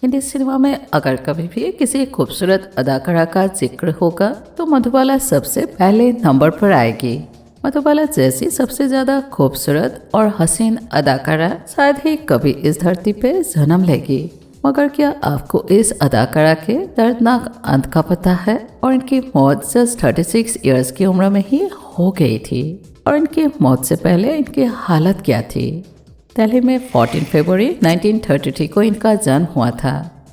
Hindi cinema में अगर कभी भी किसी खूबसूरत अदाकारा का जिक्र होगा तो मधुबाला सबसे पहले नंबर पर आएगी। मधुबाला जैसी सबसे ज्यादा खूबसूरत और हसीन अदाकारा शायद ही कभी इस धरती पे जन्म लेगी। मगर क्या आपको इस अदाकारा के दर्दनाक अंत का पता है? और इनकी मौत जस्ट 36 इयर्स की उम्र में ही हो गई थी। और इनकी मौत से पहले इनकी हालत क्या थी? दिल्ली में 14 फरवरी 1933 को इनका जन्म हुआ था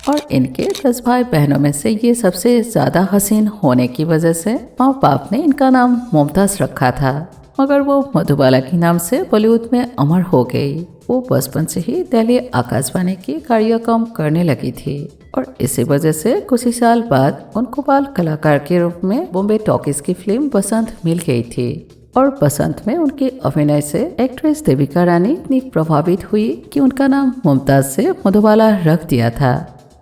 और इनके 10 भाई बहनों में से ये सबसे ज्यादा हसीन होने की वजह से माँ बाप ने इनका नाम मुमताज रखा था। मगर वो मधुबाला के नाम से बॉलीवुड में अमर हो गई। वो बचपन से ही दिल्ली आकाशवाणी की कार्यक्रम करने लगी थी और इसी वजह से कुछ ही साल बाद उनको बाल कलाकार के रूप में बॉम्बे टॉकीज की फिल्म बसंत मिल गई थी। और बसंत में उनके अभिनय से एक्ट्रेस देविका रानी इतनी प्रभावित हुई कि उनका नाम मुमताज से मधुबाला रख दिया था।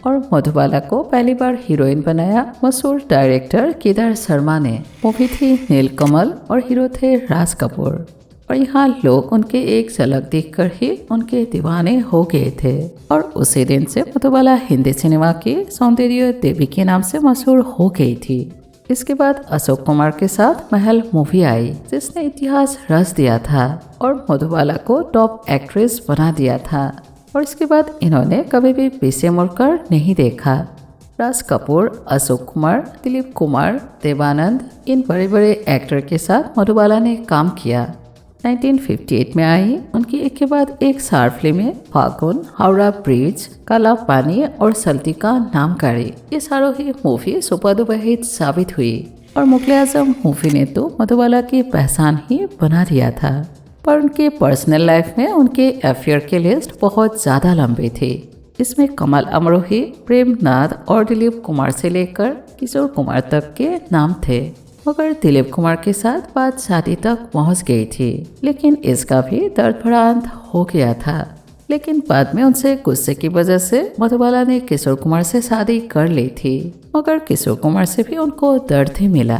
और मधुबाला को पहली बार हीरोइन बनाया मशहूर डायरेक्टर केदार शर्मा ने। मूवी थी नीलकमल और हीरो थे राज कपूर। और यहाँ लोग उनके एक झलक देखकर ही उनके दीवाने हो गए थे। और उसी दिन से मधुबाला हिंदी सिनेमा की सौंदर्य देवी के नाम से मशहूर हो गई थी। इसके बाद अशोक कुमार के साथ महल मूवी आई जिसने इतिहास रच दिया था और मधुबाला को टॉप एक्ट्रेस बना दिया था। और इसके बाद इन्होंने कभी भी पीछे मुड़कर नहीं देखा। राज कपूर, अशोक कुमार, दिलीप कुमार, देवानंद, इन बड़े बड़े एक्टर के साथ मधुबाला ने काम किया। 1958 में आई उनकी एक के बाद एक सार फिल्में फागुन, हावड़ा ब्रिज, काला पानी और सल्ती का नामकारी। ये सारों ही मूवी सुपर डुपर हिट साबित हुई। और मुगले आजम मूवी ने तो मधुबाला की पहचान ही बना दिया था। पर उनके पर्सनल लाइफ में उनके अफेयर की लिस्ट बहुत ज़्यादा लंबी थी। इसमें कमल अमरोही, प्रेमनाथ और दिलीप कुमार से लेकर किशोर कुमार तक के नाम थे। मगर दिलीप कुमार के साथ बात शादी तक पहुंच गई थी, लेकिन इसका भी दर्द भरा अंत हो गया था। लेकिन बाद में उनसे गुस्से की वजह से मधुबाला ने किशोर कुमार से शादी कर ली थी। मगर किशोर कुमार से भी उनको दर्द ही मिला।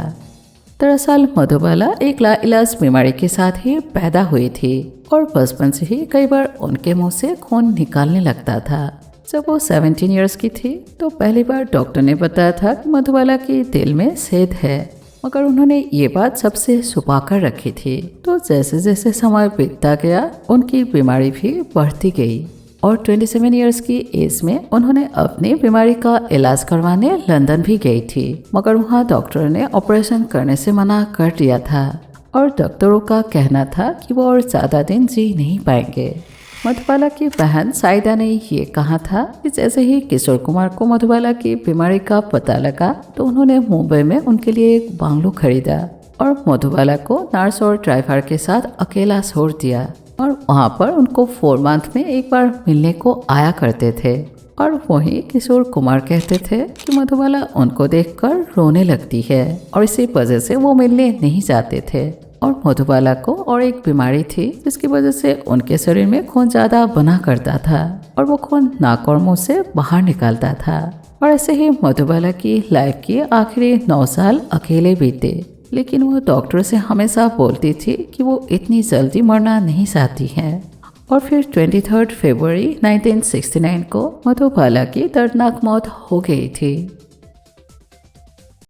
दरअसल मधुबाला एक लाइलाज बीमारी के साथ ही पैदा हुई थी और बचपन से ही कई बार उनके मुंह से खून निकालने लगता था। जब वो 17 इयर्स की थी तो पहली बार डॉक्टर ने बताया था कि मधुबाला के दिल में छेद है। मगर उन्होंने ये बात सबसे छुपा कर रखी थी। तो जैसे जैसे समय बीतता गया उनकी बीमारी भी बढ़ती गई और 27 इयर्स की एज में उन्होंने अपनी बीमारी का इलाज करवाने लंदन भी गई थी। मगर वहाँ डॉक्टर ने ऑपरेशन करने से मना कर दिया था और डॉक्टरों का कहना था कि वो और ज़्यादा दिन जी नहीं पाएंगे। मधुबाला की बहन साइदा ने ये कहा था कि जैसे ही किशोर कुमार को मधुबाला की बीमारी का पता लगा तो उन्होंने मुंबई में उनके लिए एक बांग्लो खरीदा और मधुबाला को नर्स और ड्राइवर के साथ अकेला छोड़ दिया। और वहाँ पर उनको 4 मंथ में एक बार मिलने को आया करते थे। और वही किशोर कुमार कहते थे कि मधुबाला उनको देखकर रोने लगती है और इसी वजह से वो मिलने नहीं जाते थे। और मधुबाला को और एक बीमारी थी जिसकी वजह से उनके शरीर में खून ज्यादा बना करता था और वो खून नाक और मुंह से बाहर निकलता था। और ऐसे ही मधुबाला की लाइफ के आखिरी 9 साल अकेले बीते। लेकिन वो डॉक्टर से हमेशा बोलती थी कि वो इतनी जल्दी मरना नहीं चाहती है। और फिर 23 फरवरी 1969 को मधुबाला की दर्दनाक मौत हो गई थी।